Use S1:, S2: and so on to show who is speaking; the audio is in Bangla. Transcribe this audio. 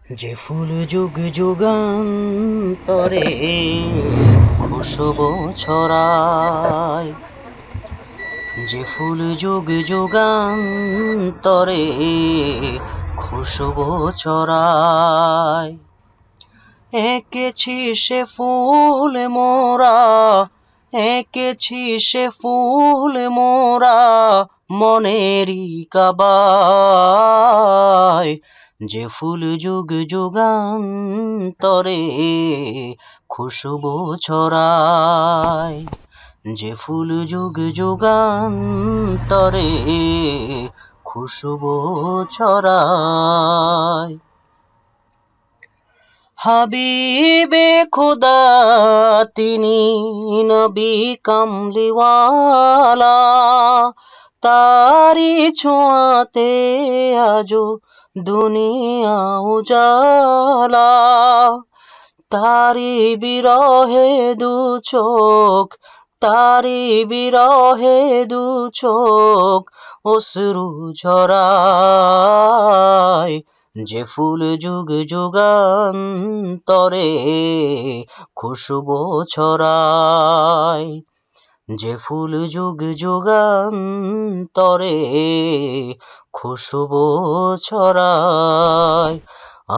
S1: যে ফুল যুগ যুগান্তরে খুশবু ছড়ায়, যে ফুল যুগ যুগান্তরে খুশবু ছড়ায়, এঁকেছি সে ফুল মোরা, এঁকেছি সে ফুল মোরা মনেরই কাবায়। যে ফুল যুগ যুগান্তরে খুশবু ছড়ায়, যে ফুল যুগ যুগান্তরে খুশবু ছড়ায়। হাবিবে খুদা তিনি নবী কামলিওয়ালা, তারি ছোঁয়াতে আজো দুনিয়া উজালা। তারি বিরহে দু চোখ, তারি বিরহে দু চোখ অশ্রু ঝরায়। যে ফুল যুগ যুগান্তরে খুশবু ছড়ায়, যে ফুল যুগ যুগান্তরে খুশবু ছড়ায়।